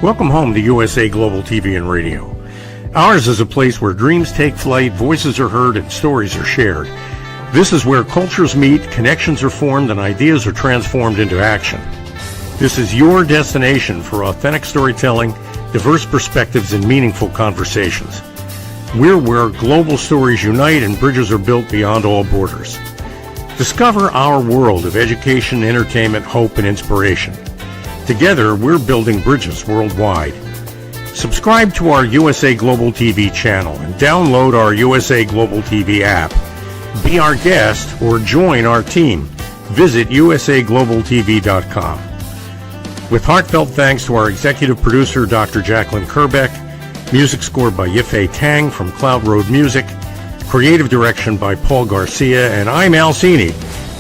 Welcome home to USA Global TV and Radio. Ours is a place where dreams take flight, voices are heard, and stories are shared. This is where cultures meet, connections are formed, and ideas are transformed into action. This is your destination for authentic storytelling, diverse perspectives, and meaningful conversations. We're where global stories unite and bridges are built beyond all borders. Discover our world of education, entertainment, hope, and inspiration. Together, we're building bridges worldwide. Subscribe to our USA Global TV channel and download our USA Global TV app. Be our guest or join our team. Visit usaglobaltv.com. With heartfelt thanks to our executive producer, Dr. Jacqueline Kerbeck, music scored by Yifei Tang from Cloud Road Music, creative direction by Paul Garcia, and I'm Al Cini,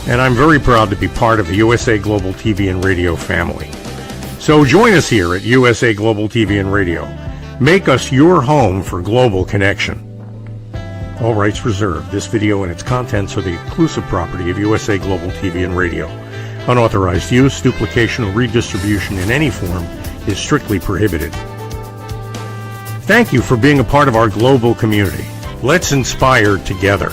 and I'm very proud to be part of the USA Global TV and Radio family. So join us here at USA Global TV and Radio. Make us your home for global connection. All rights reserved. This video and its contents are the exclusive property of USA Global TV and Radio. Unauthorized use, duplication, or redistribution in any form is strictly prohibited. Thank you for being a part of our global community. Let's inspire together.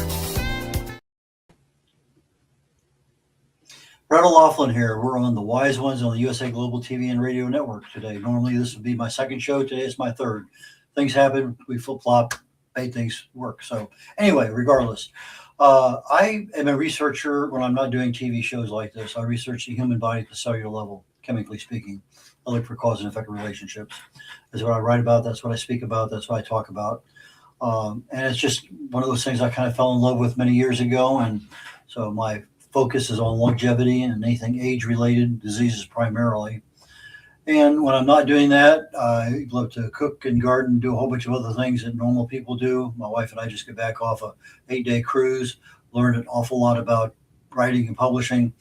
Brett O'Loughlin here. We're on the Wise Ones on the USA Global TV and Radio Network today. Normally this would be my second show. Today it's my third. Things happen. We flip-flop, made things work. So anyway, regardless, I am a researcher when I'm not doing TV shows like this. I research the human body at the cellular level, chemically speaking. I look for cause and effect relationships. That's what I write about. That's what I speak about. That's what I talk about. And it's just one of those things I kind of fell in love with many years ago. And so my focus is on longevity and anything age-related diseases primarily. And when I'm not doing that, I love to cook and garden, do a whole bunch of other things that normal people do. My wife and I just got back off a 8-day cruise, learned an awful lot about writing and publishing.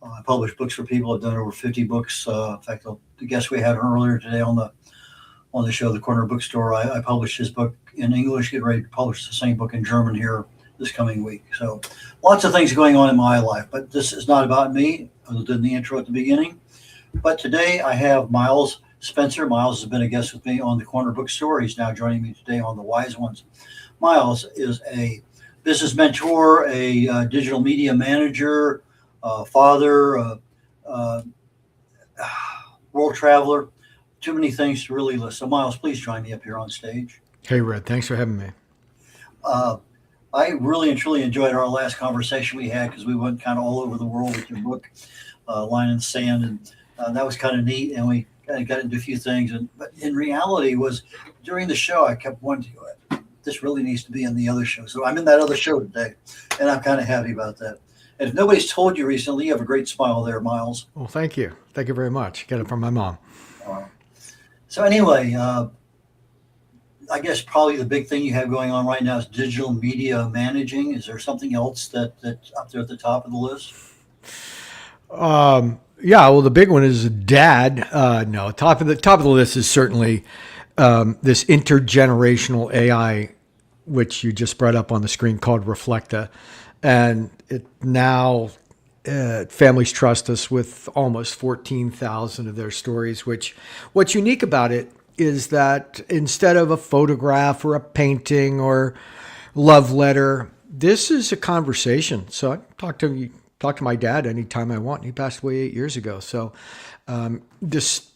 I publish books for people. I've done over 50 books. In fact, the guest we had earlier today on the show, the Corner Bookstore, I published his book in English, getting ready to publish the same book in German here this coming week. So lots of things going on in my life, but this is not about me, other than the intro at the beginning. But today I have Miles Spencer. Miles has been a guest with me on the Corner Bookstore. He's now joining me today on the Wise Ones. Miles is a business mentor, a digital media manager, father, world traveler, too many things to really list. So Miles, please join me up here on stage. Hey, Red. Thanks for having me. I really and truly enjoyed our last conversation we had because we went kind of all over the world with your book, Line in the Sand, and that was kind of neat. And we kind of got into a few things. But in reality, was during the show, I kept wanting to go, this really needs to be in the other show. So I'm in that other show today, and I'm kind of happy about that. And if nobody's told you recently, you have a great smile there, Miles. Well, thank you. Thank you very much. Got it from my mom. So anyway, I guess probably the big thing you have going on right now is digital media managing. Is there something else that's up there at the top of the list? Yeah, well, the big one is dad. No, top of the list is certainly this intergenerational AI, which you just brought up on the screen, called Reflecta. And it now families trust us with almost 14,000 of their stories, which what's unique about it is that instead of a photograph or a painting or love letter, this is a conversation. So I talk to my dad anytime I want. He passed away 8 years ago. So this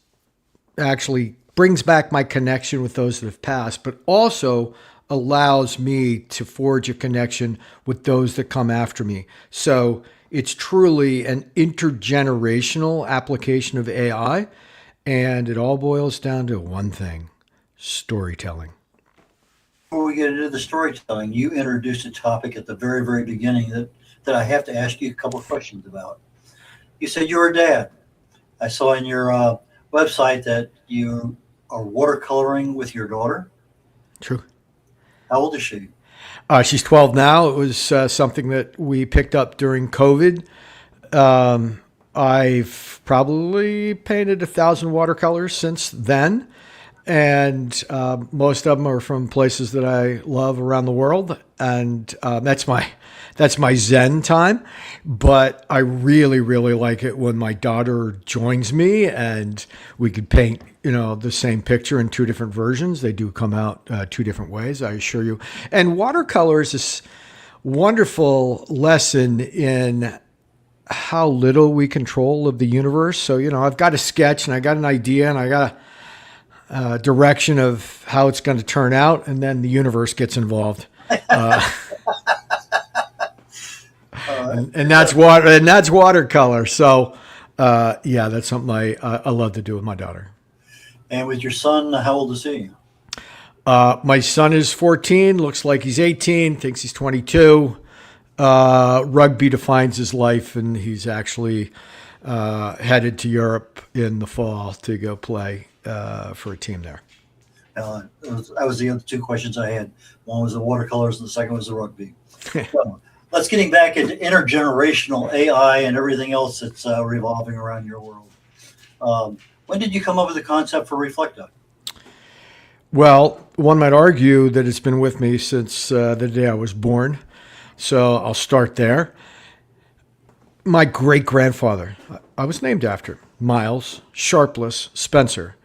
actually brings back my connection with those that have passed, but also allows me to forge a connection with those that come after me. So it's truly an intergenerational application of AI. And it all boils down to one thing: storytelling. Before we get into the storytelling, you introduced a topic at the very, very beginning that I have to ask you a couple of questions about. You said you're a dad. I saw on your website that you are watercoloring with your daughter. True. How old is she? She's 12 now. It was something that we picked up during COVID. I've probably painted 1,000 watercolors since then. and most of them are from places that I love around the world, and that's my Zen time. But I really, really like it when my daughter joins me and we could paint, the same picture in two different versions. They do come out two different ways, I assure you. And watercolor is this wonderful lesson in how little we control of the universe. So, I've got a sketch and I got an idea and I got a direction of how it's going to turn out, and then the universe gets involved. And that's watercolor. So, that's something I love to do with my daughter. And with your son, how old is he? My son is 14, looks like he's 18, thinks he's 22. Rugby defines his life, and he's actually headed to Europe in the fall to go play for a team there. That was the other two questions I had. One was the watercolors, and the second was the rugby. So, let's getting back into intergenerational AI and everything else that's revolving around your world. When did you come up with the concept for Reflecta? Well, one might argue that it's been with me since the day I was born. So I'll start there. My great-grandfather, I was named after, Miles Sharpless Spencer.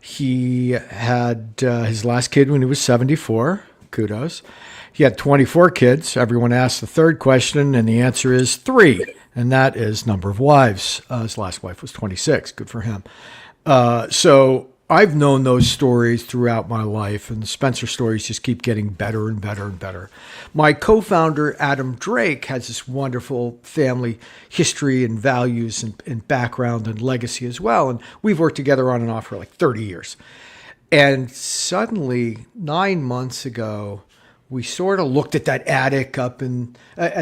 He had his last kid when he was 74. Kudos. He had 24 kids. Everyone asked the third question, and the answer is 3, and that is number of wives. His last wife was 26. Good for him. So I've known those stories throughout my life, and the Spencer stories just keep getting better and better and better. My co-founder, Adam Drake, has this wonderful family history and values and background and legacy as well, and we've worked together on and off for like 30 years. And suddenly, 9 months ago, we sort of looked at that attic at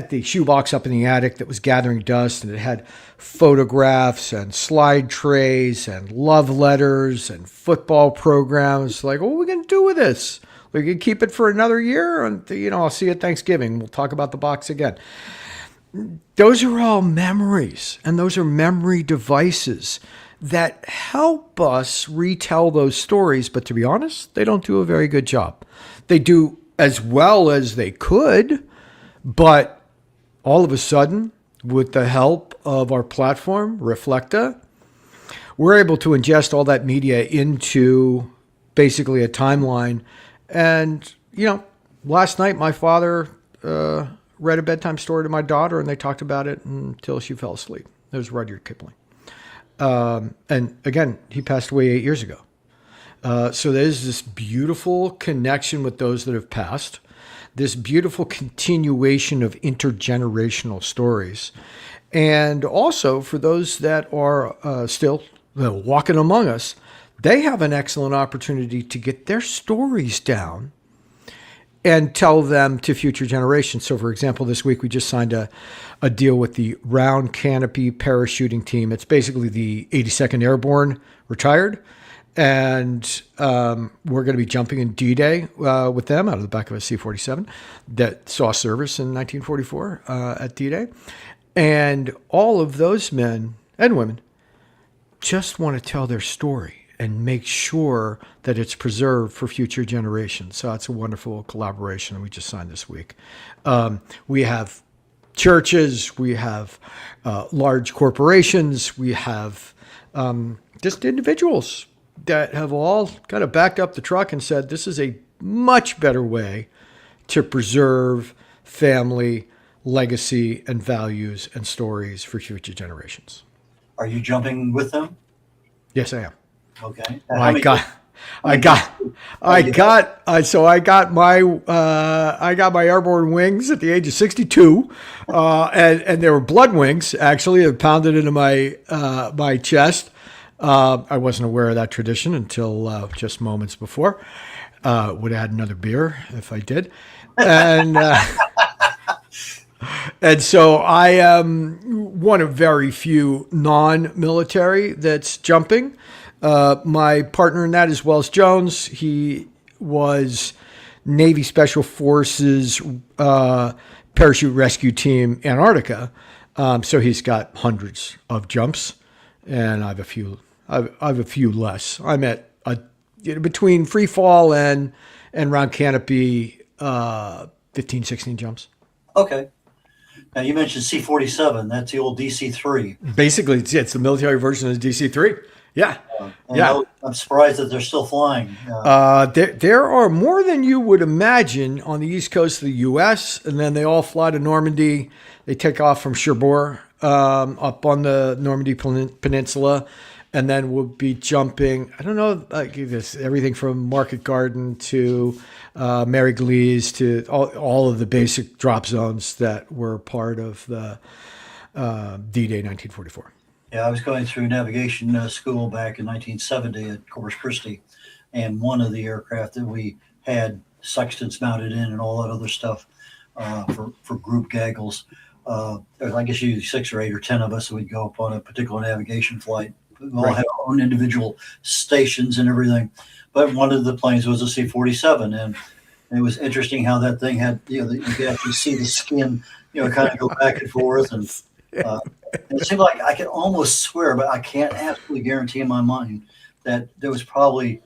the shoebox up in the attic that was gathering dust, and it had photographs and slide trays and love letters and football programs. Like, what are we going to do with this? We can keep it for another year, and I'll see you at Thanksgiving. We'll talk about the box again. Those are all memories, and those are memory devices that help us retell those stories. But to be honest, they don't do a very good job. They do as well as they could, but all of a sudden, with the help of our platform, Reflecta, we're able to ingest all that media into basically a timeline. And, last night my father read a bedtime story to my daughter, and they talked about it until she fell asleep. It was Rudyard Kipling. And again, he passed away 8 years ago. So there's this beautiful connection with those that have passed, this beautiful continuation of intergenerational stories. And also for those that are still walking among us, they have an excellent opportunity to get their stories down and tell them to future generations. So for example, this week we just signed a deal with the Round Canopy parachuting team. It's basically the 82nd Airborne retired. And we're going to be jumping in D-Day with them out of the back of a C-47 that saw service in 1944 at D-Day. And all of those men and women just want to tell their story and make sure that it's preserved for future generations. So it's a wonderful collaboration we just signed this week. We have churches, we have large corporations, we have just individuals that have all kind of backed up the truck and said, this is a much better way to preserve family, legacy, and values and stories for future generations. Are you jumping with them? Yes, I am. Okay. I got my airborne wings at the age of 62, and they were blood wings. Actually, it pounded into my chest. I wasn't aware of that tradition until just moments before. Would have had another beer if I did. And and so I am one of very few non-military that's jumping. My partner in that is Wells Jones. He was Navy Special Forces Parachute Rescue Team Antarctica. So he's got hundreds of jumps, and I have a few less. I'm at between free fall and round canopy, 15, 16 jumps. Okay. Now you mentioned C-47. That's the old DC-3. Basically, it's the military version of DC-3. Yeah. And Yeah. I'm surprised that they're still flying. There are more than you would imagine on the east coast of the U.S., and then they all fly to Normandy. They take off from Cherbourg up on the Normandy Peninsula, and then we'll be jumping, I don't know, like this, everything from Market Garden to Mary Glees to all of the basic drop zones that were part of the D-Day 1944. Yeah, I was going through navigation school back in 1970 at Corpus Christi, and one of the aircraft that we had sextants mounted in and all that other stuff for group gaggles. I guess usually 6 or 8 or 10 of us would go up on a particular navigation flight. We all had our own individual stations and everything, but one of the planes was a C-47, and it was interesting how that thing had, you could actually see the skin, kind of go back and forth, and it seemed like I could almost swear, but I can't absolutely guarantee in my mind that there was probably,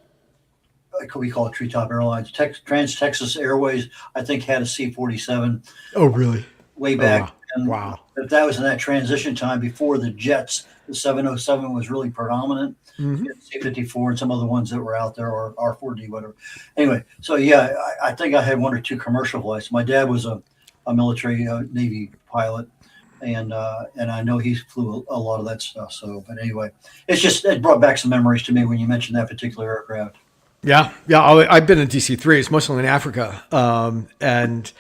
could we call it Treetop Airlines, Trans-Texas Airways, I think had a C-47. Oh, really? Way back. Oh, and wow. If that was in that transition time before the jets, the 707 was really predominant. Mm-hmm. C-54 and some other ones that were out there, or R-4D, whatever. Anyway, so yeah, I think I had 1 or 2 commercial flights. My dad was a military Navy pilot, and I know he flew a lot of that stuff. So, but anyway, it brought back some memories to me when you mentioned that particular aircraft. Yeah. I've been in DC-3. It's mostly in Africa, and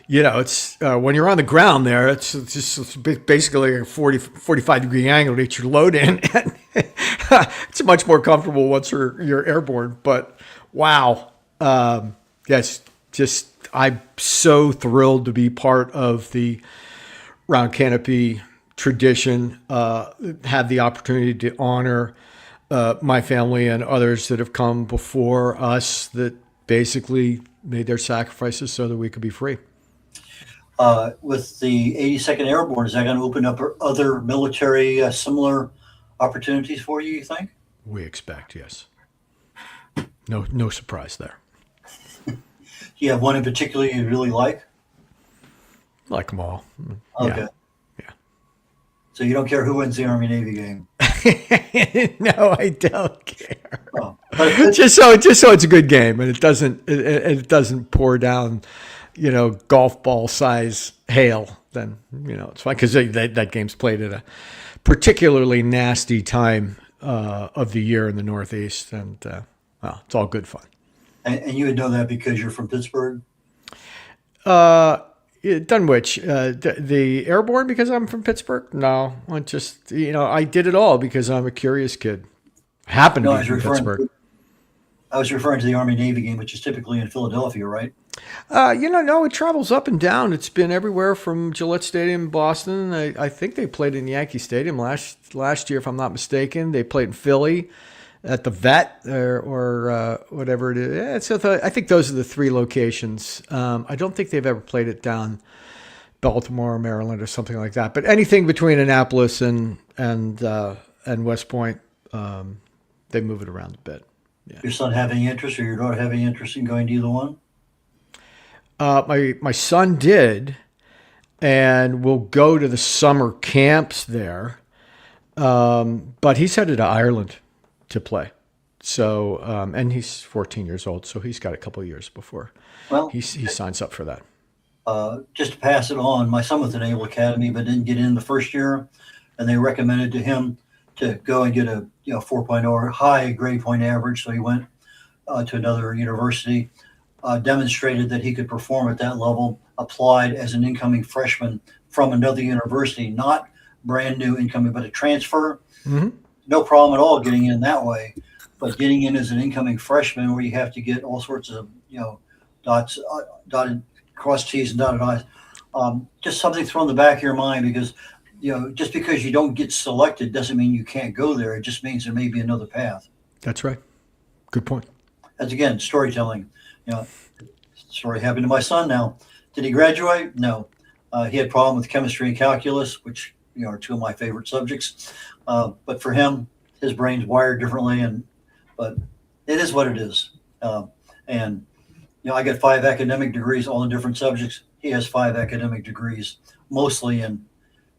it's when you're on the ground there, it's just basically a 45 degree angle to get your load in, and it's much more comfortable once you're airborne. But wow, yes, just I'm so thrilled to be part of the round canopy tradition. Have the opportunity to honor my family and others that have come before us that basically made their sacrifices so that we could be free. With the 82nd Airborne, is that going to open up other military similar opportunities for you think? We expect, yes. No surprise there. Do you have one in particular you really like? Like them all. Okay. Yeah. So you don't care who wins the Army-Navy game? No, I don't care. Oh, just so it's a good game and it doesn't pour down, golf ball size hail. Then it's fine because that game's played at a particularly nasty time of the year in the Northeast, and it's all good fun. And you would know that because you're from Pittsburgh? Dunwich, the Airborne because I'm from Pittsburgh? No, I just, I did it all because I'm a curious kid. Happened to be from Pittsburgh. I was referring to the Army-Navy game, which is typically in Philadelphia, right? No, it travels up and down. It's been everywhere from Gillette Stadium in Boston. I think they played in Yankee Stadium last year, if I'm not mistaken. They played in Philly at the Vet or whatever it is. Yeah, so I think those are the 3 locations. I don't think they've ever played it down Baltimore or Maryland or something like that. But anything between Annapolis and West Point, they move it around a bit. Yeah. Your son have any interest, or your daughter have any interest in going to either one? My son did, and will go to the summer camps there. But he's headed to Ireland to play. So, and he's 14 years old, so he's got a couple of years before he signs up for that. Just to pass it on, my son was in Naval Academy, but didn't get in the first year, and they recommended to him to go and get a 4.0 or high grade point average. So he went to another university, demonstrated that he could perform at that level, applied as an incoming freshman from another university, not brand new incoming, but a transfer. Mm-hmm. No problem at all getting in that way, but getting in as an incoming freshman where you have to get all sorts of, dots, dotted cross T's and dotted I's, just something thrown in the back of your mind because, just because you don't get selected doesn't mean you can't go there. It just means there may be another path. That's right. Good point. That's, again, storytelling. Story happened to my son now. Did he graduate? No. He had a problem with chemistry and calculus, which, are 2 of my favorite subjects. But for him, his brain's wired differently. But It is what it is. And I got 5 academic degrees, all in different subjects. He has 5 academic degrees, mostly in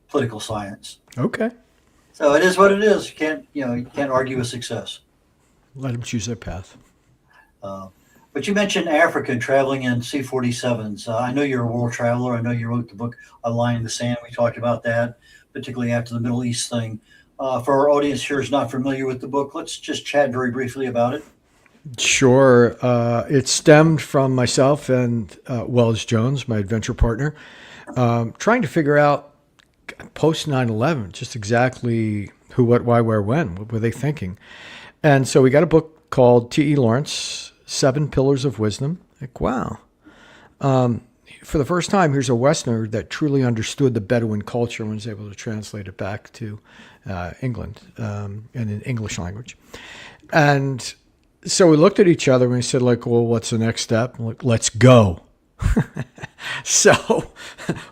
political science. Okay. So it is what it is. You can't argue with success. Let them choose their path. But you mentioned Africa and traveling in C-47s. I know you're a world traveler. I know you wrote the book A Line in the Sand. We talked about that, particularly after the Middle East thing. For our audience here who's not familiar with the book, let's just chat very briefly about it. Sure. It stemmed from myself and Wells Jones, my adventure partner, trying to figure out post 9/11 just exactly who, what, why, where, when. What were they thinking? And so we got a book called T.E. Lawrence, 7 Pillars of Wisdom. Like, wow. For the first time, here's a Westerner that truly understood the Bedouin culture and was able to translate it back to England and in English language. And so we looked at each other and we said, like, well, what's the next step? Like, let's go. So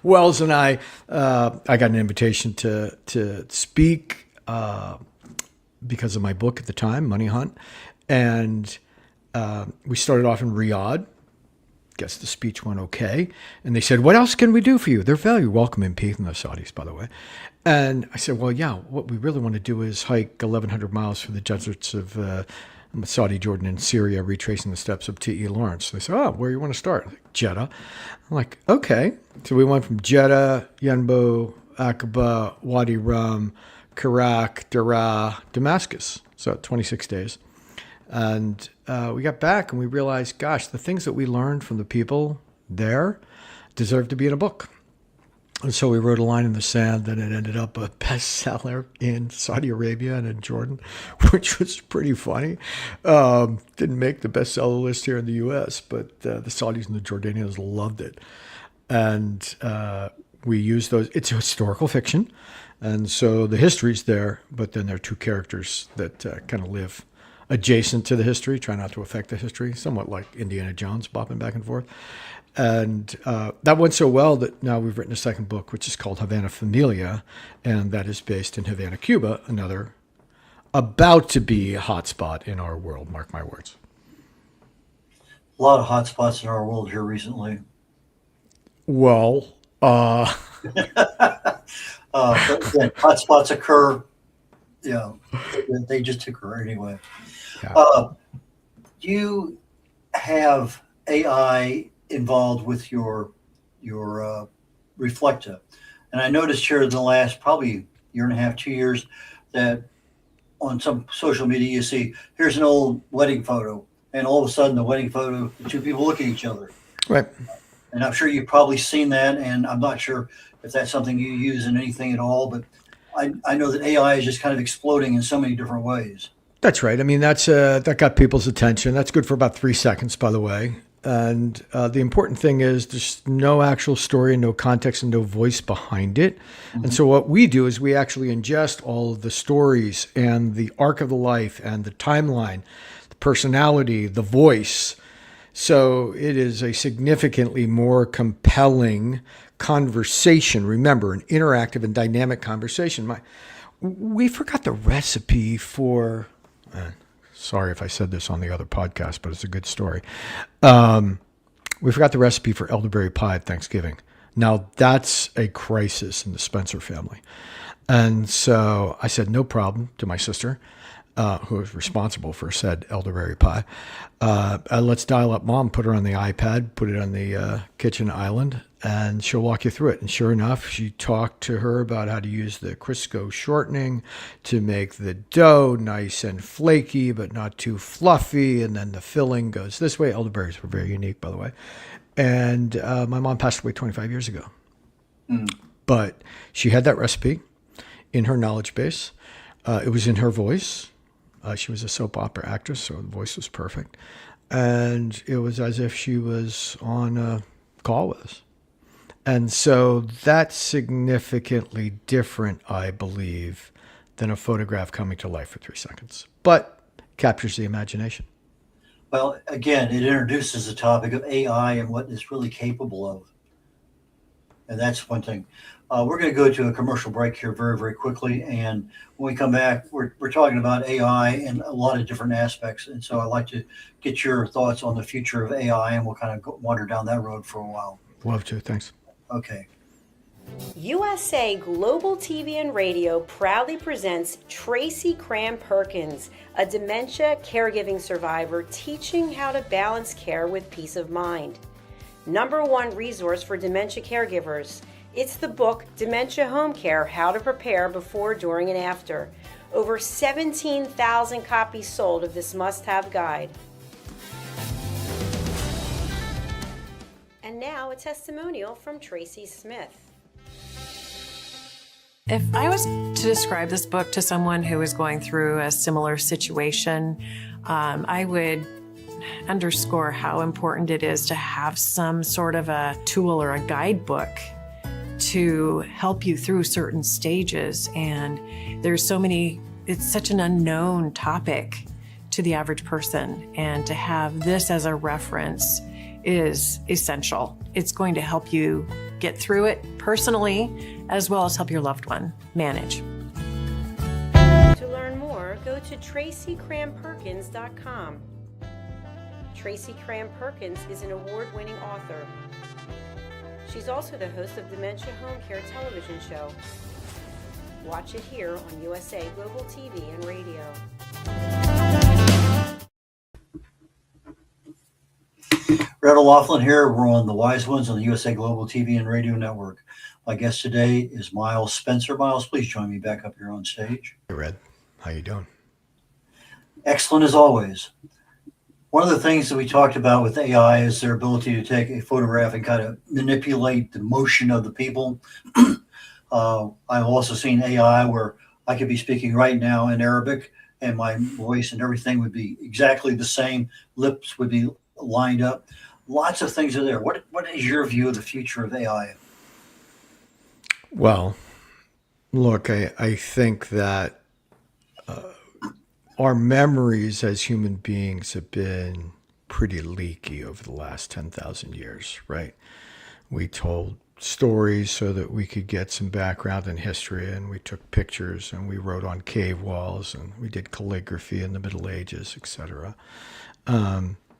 Wells and I got an invitation to speak because of my book at the time, Money Hunt. And we started off in Riyadh. Guess the speech went okay. And they said, what else can we do for you? They're very welcoming people, the Saudis, by the way. And I said, well, yeah, what we really want to do is hike 1,100 miles through the deserts of Saudi, Jordan, and Syria, retracing the steps of T.E. Lawrence. They said, oh, where do you want to start? Like, Jeddah. I'm like, okay. So we went from Jeddah, Yanbu, Aqaba, Wadi Rum, Karak, Daraa, Damascus. So 26 days. And we got back and we realized, gosh, the things that we learned from the people there deserve to be in a book. And so we wrote A Line in the Sand, and it ended up a bestseller in Saudi Arabia and in Jordan, which was pretty funny. Didn't make the bestseller list here in the U.S., but the Saudis and the Jordanians loved it. And we used those. It's historical fiction, and so the history's there, but then there are 2 characters that kind of live adjacent to the history, try not to affect the history, somewhat like Indiana Jones bopping back and forth. And that went so well that now we've written a second book, which is called Havana Familia, and that is based in Havana, Cuba, another about to be a hotspot in our world, mark my words. A lot of hot spots in our world here recently. Well, But again, hot spots occur. They just occur anyway. yeah. You have AI involved with your Reflecta, and I noticed here in the last probably year and a half, 2 years, that on some social media you see here's an old wedding photo, and all of a sudden the wedding photo, the 2 people look at each other. Right. And I'm sure you've probably seen that, and I'm not sure if that's something you use in anything at all, but I know that AI is just kind of exploding in so many different ways. That's right. I mean, that got people's attention. That's good for about 3 seconds, by the way. And the important thing is there's no actual story and no context and no voice behind it. Mm-hmm. And so what we do is we actually ingest all of the stories and the arc of the life and the timeline, the personality, the voice. So it is a significantly more compelling conversation. Remember, an interactive and dynamic conversation. We forgot the recipe for... sorry if I said this on the other podcast, but it's a good story. We forgot the recipe for elderberry pie at Thanksgiving. Now, that's a crisis in the Spencer family. And so I said, no problem, to my sister, who was responsible for said elderberry pie. Let's dial up Mom, put her on the iPad, put it on the kitchen island, and she'll walk you through it. And sure enough, she talked to her about how to use the Crisco shortening to make the dough nice and flaky, but not too fluffy. And then the filling goes this way. Elderberries were very unique, by the way. And my mom passed away 25 years ago. Mm. But she had that recipe in her knowledge base. It was in her voice. She was a soap opera actress, so the voice was perfect. And it was as if she was on a call with us. And so that's significantly different, I believe, than a photograph coming to life for 3 seconds, but captures the imagination. Well, again, it introduces the topic of AI and what it's really capable of. And that's one thing. We're going to go to a commercial break here very, very quickly. And when we come back, we're talking about AI and a lot of different aspects. And so I'd like to get your thoughts on the future of AI, and we'll kind of wander down that road for a while. Love to. Thanks. Okay. USA Global TV and Radio proudly presents Tracy Cram Perkins, a dementia caregiving survivor teaching how to balance care with peace of mind. #1 resource for dementia caregivers. It's the book Dementia Home Care: How to Prepare Before, During, and After. Over 17,000 copies sold of this must-have guide. And now a testimonial from Tracy Smith. If I was to describe this book to someone who was going through a similar situation, I would underscore how important it is to have some sort of a tool or a guidebook to help you through certain stages. And there's so many, it's such an unknown topic to the average person. And to have this as a reference is essential. It's going to help you get through it personally, as well as help your loved one manage. To learn more, go to TracyCramPerkins.com. Tracy Cram Perkins is an award-winning author. She's also the host of Dementia Home Care television show. Watch it here on USA Global TV and Radio. Red O'Loughlin here. We're on The Wise Ones on the USA Global TV and Radio Network. My guest today is Miles Spencer. Miles, please join me back up here on stage. Hey, Red. How you doing? Excellent as always. One of the things that we talked about with AI is their ability to take a photograph and kind of manipulate the motion of the people. I've also seen AI where I could be speaking right now in Arabic and my voice and everything would be exactly the same. Lips would be lined up. Lots of things are there. What is your view of the future of AI? Well, look, I think that our memories as human beings have been pretty leaky over the last 10,000 years, right? We told stories so that we could get some background in history, and we took pictures, and we wrote on cave walls, and we did calligraphy in the Middle Ages, etc.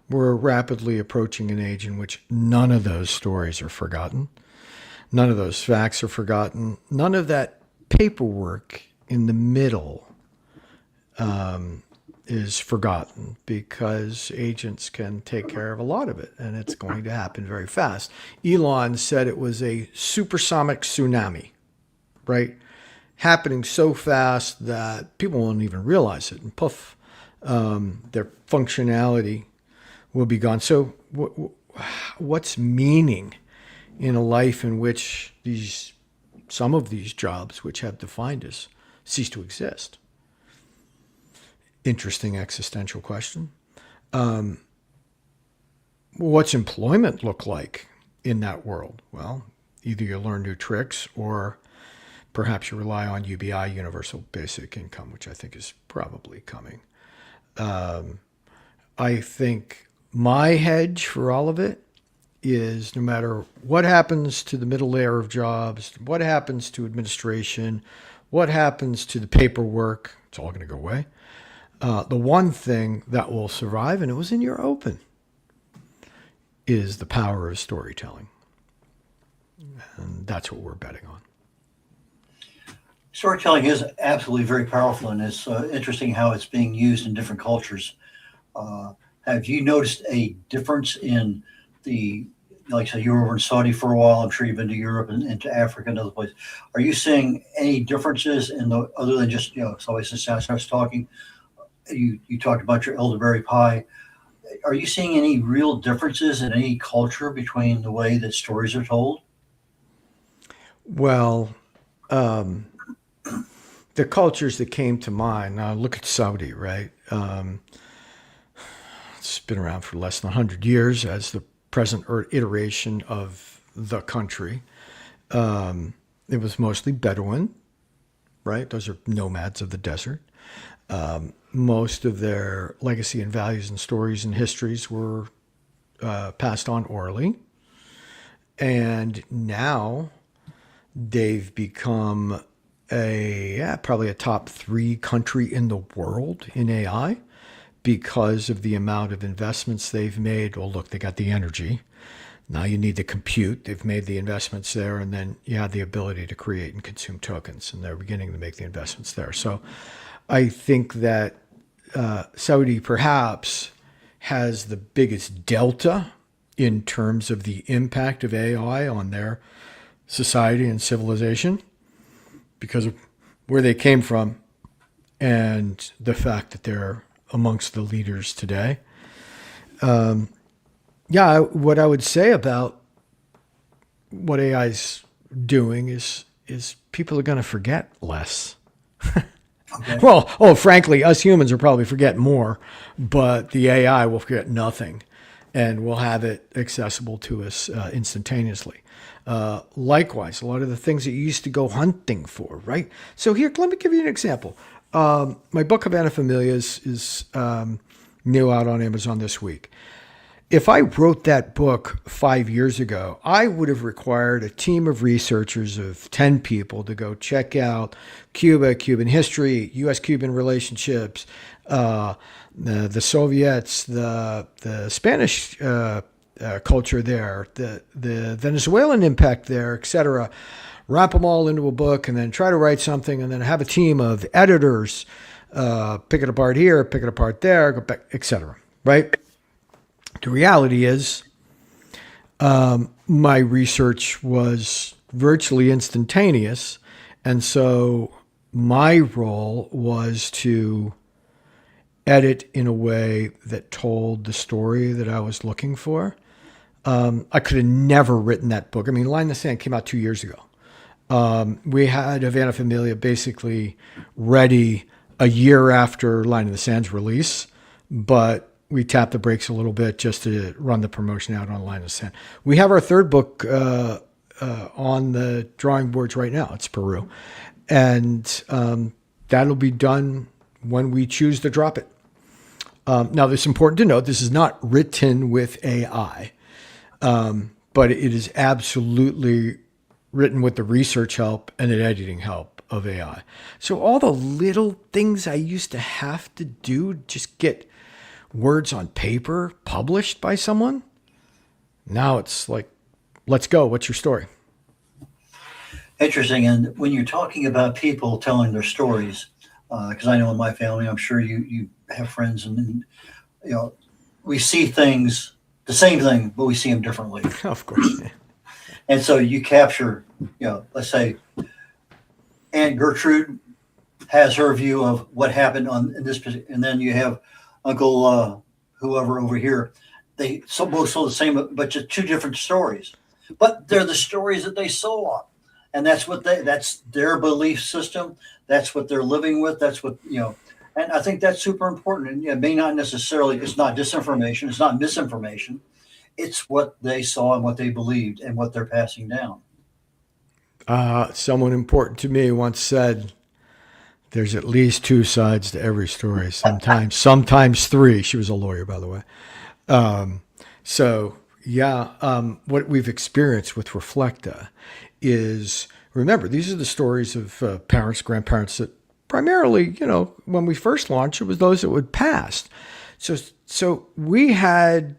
We're rapidly approaching an age in which none of those stories are forgotten. None of those facts are forgotten. None of that paperwork in the middle is forgotten, because agents can take care of a lot of it, and it's going to happen very fast. Elon said it was a supersonic tsunami, right? Happening so fast that people won't even realize it, and poof, their functionality will be gone. So what's meaning in a life in which some of these jobs which have defined us cease to exist? Interesting existential question. What's employment look like in that world? Well, either you learn new tricks, or perhaps you rely on UBI, Universal Basic Income, which I think is probably coming. I think my hedge for all of it is, no matter what happens to the middle layer of jobs, what happens to administration, what happens to the paperwork, it's all going to go away. The one thing that will survive, and it was in your open, is the power of storytelling. And that's what we're betting on. Storytelling is absolutely very powerful, and it's interesting how it's being used in different cultures. Have you noticed a difference in like say you were over in Saudi for a while, I'm sure you've been to Europe and to Africa and other places. Are you seeing any differences other than just, somebody starts talking, you talked about your elderberry pie. Are you seeing any real differences in any culture between the way that stories are told? Well, the cultures that came to mind, now look at Saudi, right? It's been around for less than 100 years as the present iteration of the country. It was mostly Bedouin, right? Those are nomads of the desert. Most of their legacy and values and stories and histories were passed on orally. And now They've become probably a top 3 country in the world in AI because of the amount of investments they've made. Well, look, they got the energy. Now you need the compute. They've made the investments there, and then you have the ability to create and consume tokens, and they're beginning to make the investments there. So I think that Saudi perhaps has the biggest delta in terms of the impact of AI on their society and civilization because of where they came from and the fact that they're amongst the leaders today. What I would say about what AI is doing is people are going to forget less. Okay. Well, frankly, us humans will probably forget more, but the AI will forget nothing, and we'll have it accessible to us instantaneously. Likewise, a lot of the things that you used to go hunting for, right? So here, let me give you an example. My book, Havana Familia, is new out on Amazon this week. If I wrote that book 5 years ago, I would have required a team of researchers of 10 people to go check out Cuba, Cuban history, U.S.-Cuban relationships, the Soviets, the Spanish culture there, the Venezuelan impact there, etc. Wrap them all into a book and then try to write something and then have a team of editors pick it apart here, pick it apart there, go back, etc. Right? The reality is, my research was virtually instantaneous, and so my role was to edit in a way that told the story that I was looking for. I could have never written that book. I mean, Line in the Sand came out 2 years ago. We had Havana Familia basically ready a year after Line in the Sand's release, but we tapped the brakes a little bit just to run the promotion out on Line in the Sand. We have our third book on the drawing boards right now. It's Peru. And that'll be done when we choose to drop it. Now, it's important to note this is not written with AI, but it is absolutely written with the research help and the editing help of AI. So all the little things I used to have to do, just get words on paper published by someone, now it's like, let's go. What's your story? Interesting. And when you're talking about people telling their stories, because I know in my family, I'm sure you have friends, and we see things, the same thing, but we see them differently. Of course. And so you capture, let's say Aunt Gertrude has her view of what happened in this, and then you have Uncle whoever over here. They both saw the same, but just two different stories. But they're the stories that they saw, and that's their belief system. That's what they're living with. That's what and I think that's super important. And it may not necessarily, it's not disinformation, it's not misinformation. It's what they saw and what they believed and what they're passing down. Someone important to me once said, there's at least two sides to every story, sometimes three. She was a lawyer, by the way. What we've experienced with Reflecta is, remember, these are the stories of parents, grandparents that primarily, when we first launched, it was those that would pass. So we had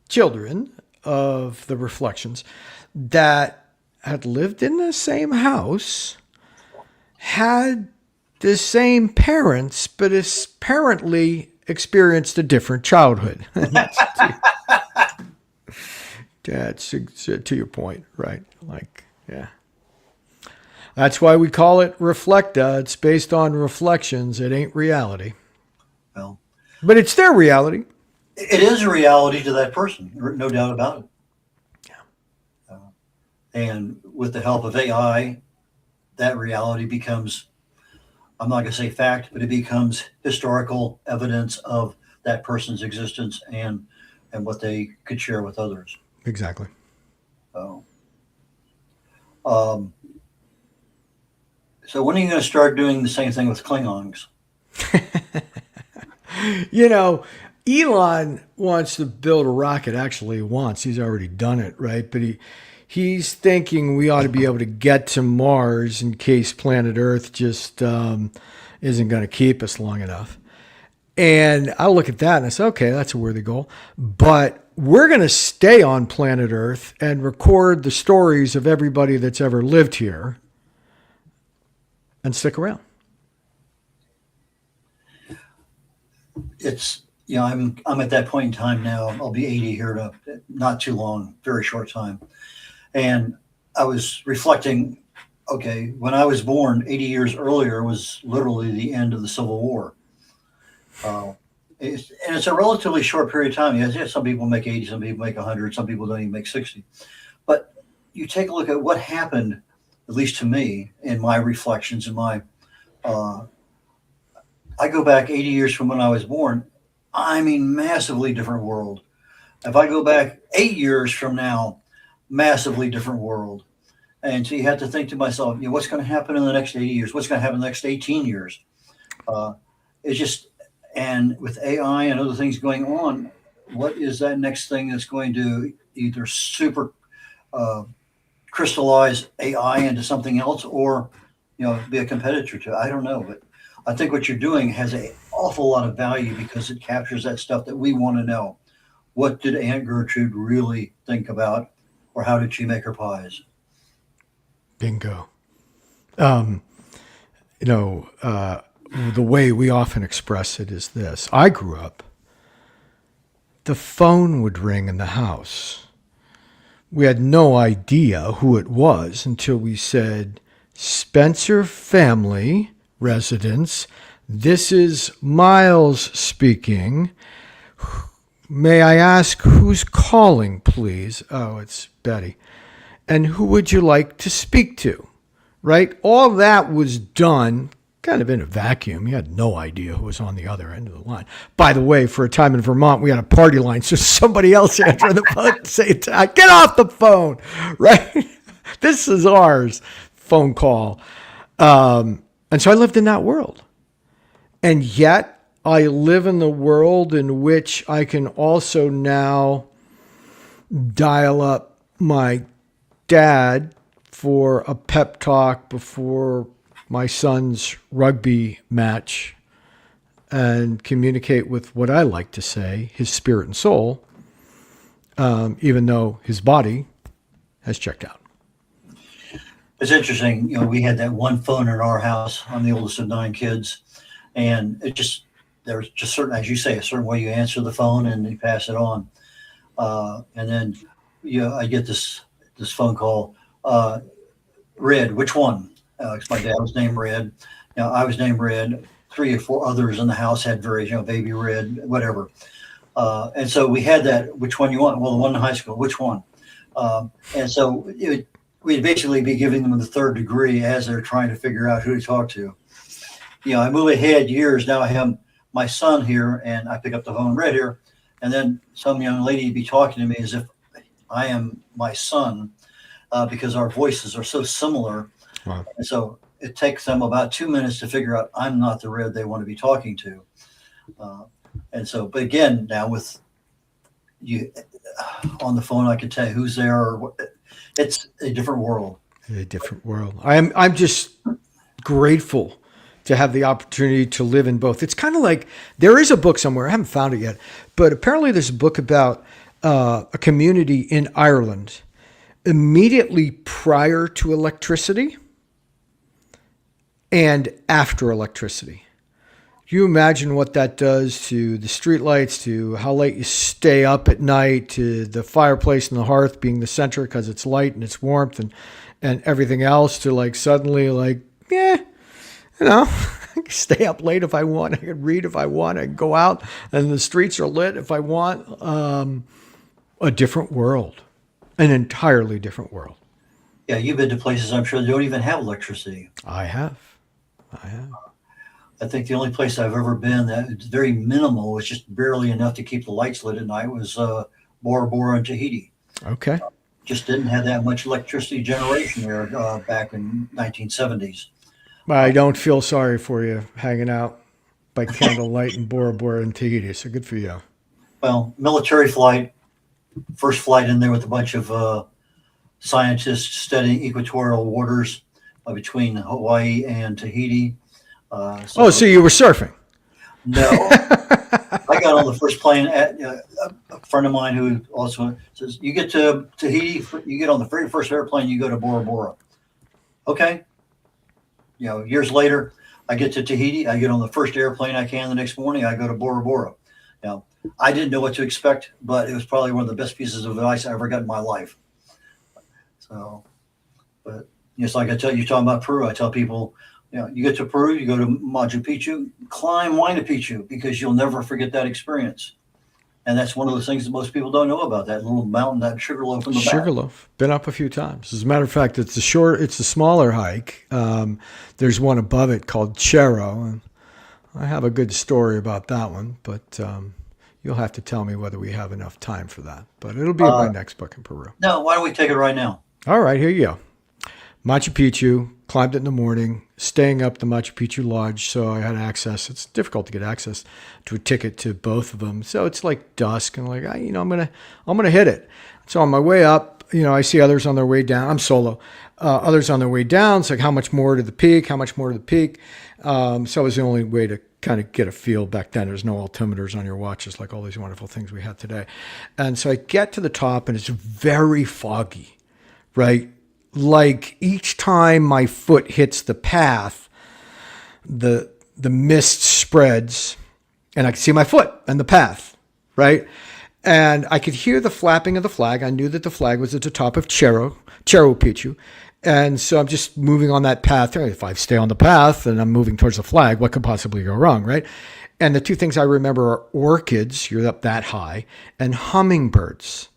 children of the Reflections that had lived in the same house, had the same parents, but apparently experienced a different childhood. That's to your point, right? That's why we call it Reflecta. It's based on reflections. It ain't reality. Well, but it's their reality. It is a reality to that person, no doubt about it. Yeah. And with the help of AI, that reality becomes, I'm not going to say fact, but it becomes historical evidence of that person's existence and what they could share with others. Exactly. So when are you going to start doing the same thing with Klingons? Elon wants to build a rocket. Actually, he wants. He's already done it, right? But he's thinking we ought to be able to get to Mars in case planet Earth just isn't going to keep us long enough. And I look at that and I say, okay, that's a worthy goal. But we're going to stay on planet Earth and record the stories of everybody that's ever lived here and stick around. It's, I'm at that point in time now. I'll be 80 here to not too long, very short time. And I was reflecting, okay, when I was born 80 years earlier was literally the end of the Civil War. It's a relatively short period of time. Yeah, some people make 80, some people make 100, some people don't even make 60. But you take a look at what happened, at least to me, in my reflections, in my, I go back 80 years from when I was born. I mean, massively different world. If I go back 8 years from now, massively different world. And so you have to think to myself, what's going to happen in the next 80 years? What's going to happen in the next 18 years? It's just, and with AI and other things going on, what is that next thing that's going to either super crystallize AI into something else or, be a competitor to it? I don't know. But I think what you're doing has an awful lot of value because it captures that stuff that we want to know. What did Aunt Gertrude really think about, or how did she make her pies? Bingo. The way we often express it is this. I grew up, the phone would ring in the house. We had no idea who it was until we said, Spencer family residence, this is Miles speaking. May I ask who's calling, please? Oh, it's Betty. And who would you like to speak to? Right? All that was done kind of in a vacuum. You had no idea who was on the other end of the line. By the way, for a time in Vermont, we had a party line, so somebody else answered the phone and say, get off the phone, right? This is ours, phone call. And so I lived in that world. And yet I live in the world in which I can also now dial up my dad for a pep talk before my son's rugby match and communicate with what I like to say, his spirit and soul, even though his body has checked out. It's interesting. We had that one phone in our house. I'm the oldest of 9 kids. And there's just certain, as you say, a certain way you answer the phone and you pass it on. And then, I get this phone call, Red, which one? Because my dad was named Red. I was named Red. 3 or 4 others in the house had various, Baby Red, whatever. And so we had that, which one you want? Well, the one in high school, which one? And so we'd basically be giving them the third degree as they're trying to figure out who to talk to. I move ahead years. Now I have my son here and I pick up the phone, Red here. And then some young lady would be talking to me as if I am my son because our voices are so similar. Wow. And so it takes them about 2 minutes to figure out I'm not the Red they want to be talking to. And so, but again, now with you on the phone, I can tell you who's there. Or it's a different world. A different world. I'm just grateful to have the opportunity to live in both. It's kind of like there is a book somewhere. I haven't found it yet, but apparently there's a book about a community in Ireland immediately prior to electricity and after electricity. You imagine what that does to the streetlights, to how late you stay up at night, to the fireplace and the hearth being the center because it's light and it's warmth and everything else, to suddenly stay up late if I want. I can read if I want. I can go out and the streets are lit if I want. A different world, an entirely different world. Yeah, you've been to places I'm sure they don't even have electricity. I have. I think the only place I've ever been that it's very minimal, was just barely enough to keep the lights lit at night, was Bora Bora in Tahiti. Okay. Just didn't have that much electricity generation there back in 1970s. I don't feel sorry for you hanging out by candlelight in Bora Bora and Tahiti, so good for you. Well, military flight, first flight in there with a bunch of scientists studying equatorial waters between Hawaii and Tahiti. So you were surfing? No, I got on the first plane at a friend of mine who also says, you get to Tahiti, you get on the very first airplane, you go to Bora Bora. Okay. Years later, I get to Tahiti, I get on the first airplane I can the next morning, I go to Bora Bora. I didn't know what to expect, but it was probably one of the best pieces of advice I ever got in my life. So, but it's like you're talking about Peru. I tell people, you get to Peru, you go to Machu Picchu, climb Huayna Picchu, because you'll never forget that experience. And that's one of the things that most people don't know about, that little mountain, that Sugarloaf in the back. Sugarloaf. Been up a few times. As a matter of fact, it's a smaller hike. There's one above it called Cerro, and I have a good story about that one, but you'll have to tell me whether we have enough time for that. But it'll be in my next book in Peru. No, why don't we take it right now? All right, here you go. Machu Picchu, climbed it in the morning, staying up the Machu Picchu Lodge, so I had access. It's difficult to get access to a ticket to both of them. So it's like dusk, and like, I'm gonna hit it. So on my way up, I see others on their way down. I'm solo. Others on their way down. It's like, how much more to the peak? How much more to the peak? So it was the only way to kind of get a feel back then. There's no altimeters on your watches like all these wonderful things we have today. And so I get to the top, and it's very foggy, right? Like each time my foot hits the path, the mist spreads, and I can see my foot and the path, right? And I could hear the flapping of the flag. I knew that the flag was at the top of Cerro Picchu. And so I'm just moving on that path. If I stay on the path and I'm moving towards the flag, what could possibly go wrong, right? And the two things I remember are orchids, you're up that high, and hummingbirds.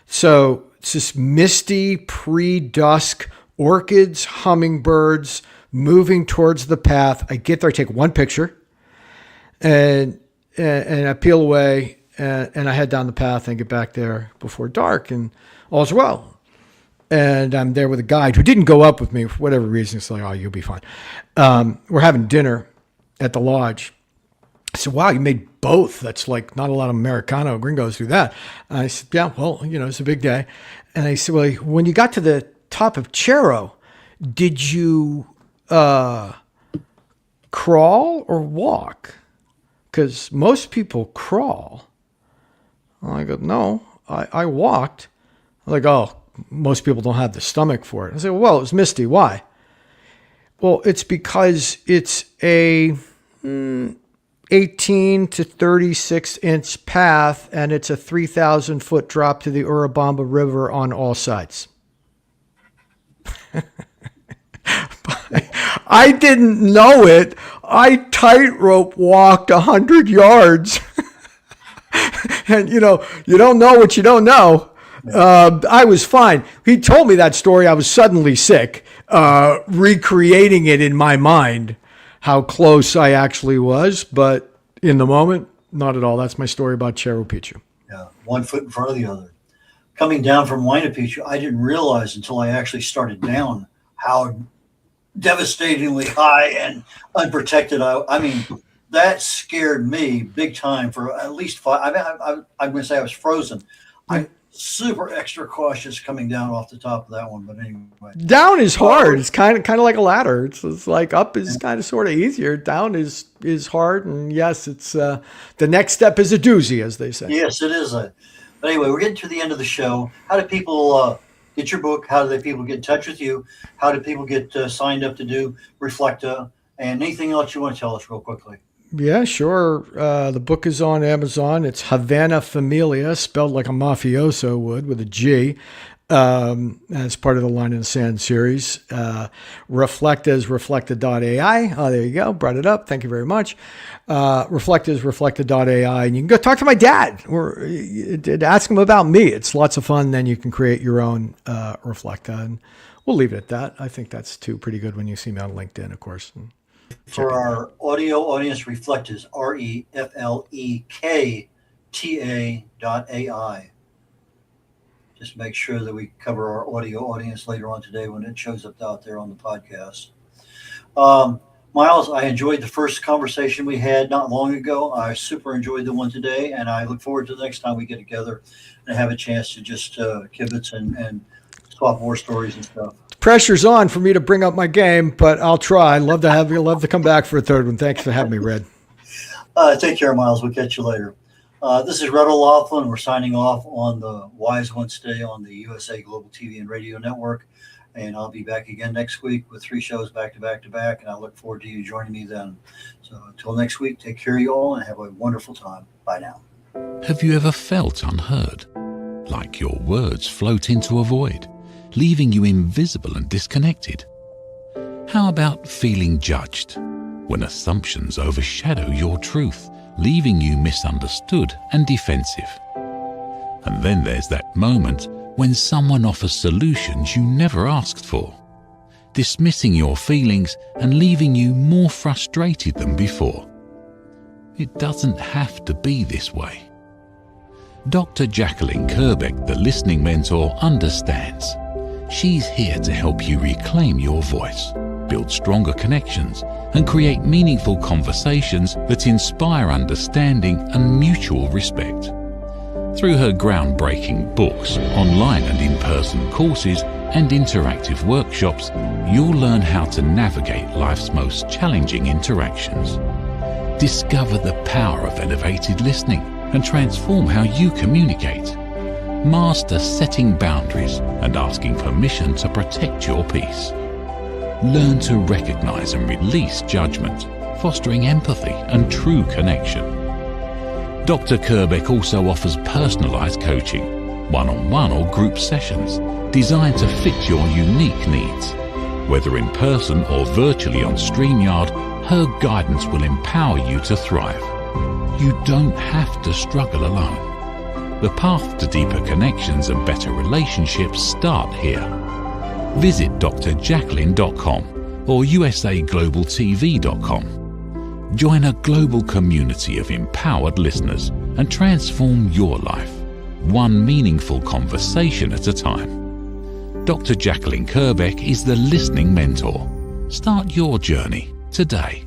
So it's this misty pre-dusk, orchids, hummingbirds, moving towards the path. I get there, I take one picture, and I peel away, and I head down the path and get back there before dark, and all's well. And I'm there with a guide who didn't go up with me for whatever reason. It's like, oh, you'll be fine. We're having dinner at the lodge. I said, wow, you made both. That's like not a lot of Americano gringos do that. And I said, yeah, well, it's a big day. And I said, well, when you got to the top of Cerro, did you crawl or walk? Because most people crawl. I go, no, I walked. I'm like, oh, most people don't have the stomach for it. I said, well, it was misty. Why? Well, it's because it's a 18 to 36 inch path, and it's a 3,000 foot drop to the Urubamba River on all sides. I didn't know it. I tightrope walked 100 yards. And you don't know what you don't know. I was fine. He told me that story. I was suddenly sick, recreating it in my mind, how close I actually was. But in the moment, not at all. That's my story about Cerro Picchu. Yeah, one foot in front of the other. Coming down from Huayna Picchu, I didn't realize until I actually started down how devastatingly high and unprotected I mean, that scared me big time for at least 5. I'm going to say I was frozen. I'm super extra cautious coming down off the top of that one. But anyway, down is hard. It's kind of like a ladder. It's like up is kind of sort of easier. Down is hard. And yes, it's the next step is a doozy, as they say. Yes, it is. But anyway, we're getting to the end of the show. How do people get your book? How do people get in touch with you? How do people get signed up to do Reflecta? And anything else you want to tell us real quickly? Yeah, sure. The book is on Amazon. It's Havana Familia, spelled like a mafioso would, with a G. As part of the Line in the Sand series. Reflecta is reflecta.ai. Oh, there you go. Brought it up. Thank you very much. Reflecta is reflecta.ai. And you can go talk to my dad or ask him about me. It's lots of fun. Then you can create your own Reflecta. And we'll leave it at that. I think that's pretty good when you see me on LinkedIn, of course. For our audio audience, Reflecta is reflekta.ai. Just make sure that we cover our audio audience later on today when it shows up out there on the podcast. Miles, I enjoyed the first conversation we had not long ago. I super enjoyed the one today, and I look forward to the next time we get together and have a chance to just kibitz and swap war stories and stuff. Pressure's on for me to bring up my game, but I'll try. Love to have you. Love to come back for a third one. Thanks for having me, Red. Take care, Miles. We'll catch you later. This is Red O'Loughlin. We're signing off on the Wise Ones today on the USA Global TV and Radio Network. And I'll be back again next week with 3 shows back to back to back. And I look forward to you joining me then. So until next week, take care of you all and have a wonderful time. Bye now. Have you ever felt unheard? Like your words float into a void, leaving you invisible and disconnected? How about feeling judged when assumptions overshadow your truth, leaving you misunderstood and defensive? And then there's that moment when someone offers solutions you never asked for, dismissing your feelings and leaving you more frustrated than before. It doesn't have to be this way. Dr. Jacqueline Kerbeck, the listening mentor, understands. She's here to help you reclaim your voice, build stronger connections, and create meaningful conversations that inspire understanding and mutual respect. Through her groundbreaking books, online and in-person courses, and interactive workshops, you'll learn how to navigate life's most challenging interactions. Discover the power of elevated listening and transform how you communicate. Master setting boundaries and asking permission to protect your peace. Learn to recognize and release judgment, fostering empathy and true connection. Dr. Kerbeck also offers personalized coaching, one-on-one or group sessions, designed to fit your unique needs. Whether in person or virtually on StreamYard, her guidance will empower you to thrive. You don't have to struggle alone. The path to deeper connections and better relationships start here. Visit drjacqueline.com or usaglobaltv.com. Join a global community of empowered listeners and transform your life, one meaningful conversation at a time. Dr. Jacqueline Kerbeck is the listening mentor. Start your journey today.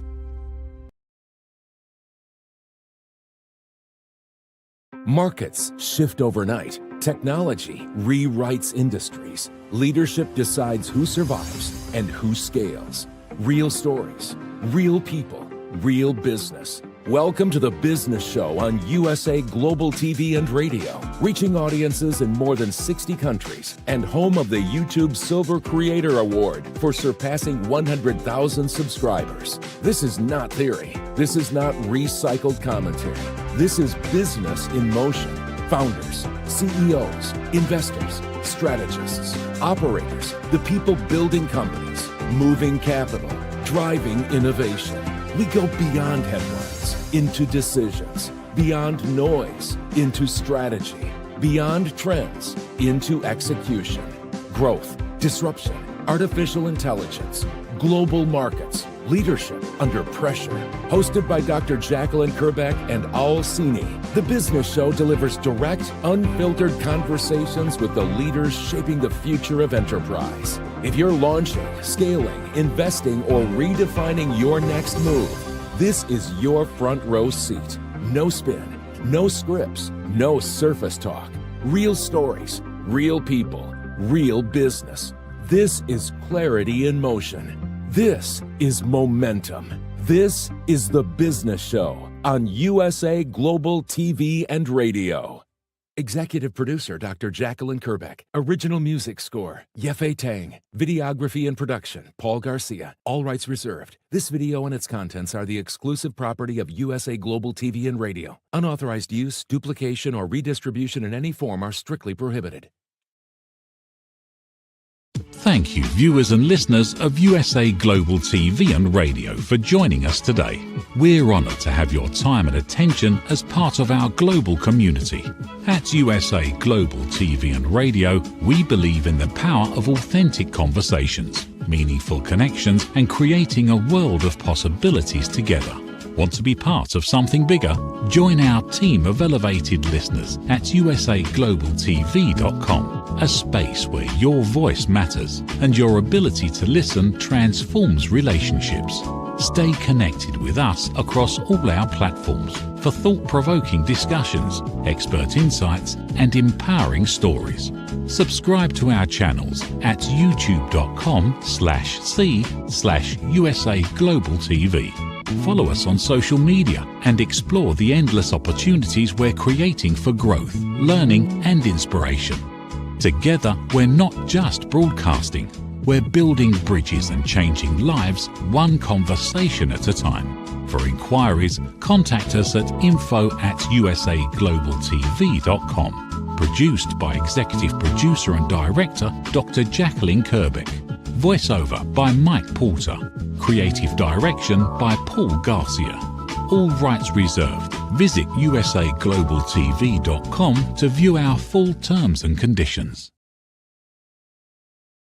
Markets shift overnight. Technology rewrites industries. Leadership decides who survives and who scales. Real stories, real people, real business. Welcome to the Business Show on USA Global TV and Radio, reaching audiences in more than 60 countries and home of the YouTube Silver Creator Award for surpassing 100,000 subscribers. This is not theory. This is not recycled commentary. This is business in motion. Founders, CEOs, investors, strategists, operators, the people building companies, moving capital, driving innovation. We go beyond headlines into decisions, beyond noise into strategy, beyond trends into execution, growth, disruption, artificial intelligence, global markets, leadership under pressure. Hosted by Dr. Jacqueline Kerbeck and Al Sini, the Business Show delivers direct, unfiltered conversations with the leaders shaping the future of enterprise. If you're launching, scaling, investing, or redefining your next move, this is your front row seat. No spin, no scripts, no surface talk. Real stories, real people, real business. This is clarity in motion. This is momentum. This is the Business Show on USA Global TV and Radio. Executive producer Dr. Jacqueline Kerbeck. Original music score Yefe Tang. Videography and production Paul Garcia. All rights reserved. This video and its contents are the exclusive property of USA Global TV and Radio. Unauthorized use, duplication, or redistribution in any form are strictly prohibited. Thank you, viewers and listeners of USA Global TV and Radio, for joining us today. We're honoured to have your time and attention as part of our global community. At USA Global TV and Radio, we believe in the power of authentic conversations, meaningful connections, and creating a world of possibilities together. Want to be part of something bigger? Join our team of elevated listeners at usaglobaltv.com, a space where your voice matters and your ability to listen transforms relationships. Stay connected with us across all our platforms for thought-provoking discussions, expert insights, and empowering stories. Subscribe to our channels at youtube.com/c/USA Global TV. Follow us on social media and explore the endless opportunities we're creating for growth, learning, and inspiration. Together, we're not just broadcasting, we're building bridges and changing lives one conversation at a time. For inquiries, contact us at info@usaglobaltv.com. Produced by Executive Producer and Director Dr. Jacqueline Kerbeck. Voiceover by Mike Porter. Creative Direction by Paul Garcia. All rights reserved. Visit usaglobaltv.com to view our full terms and conditions.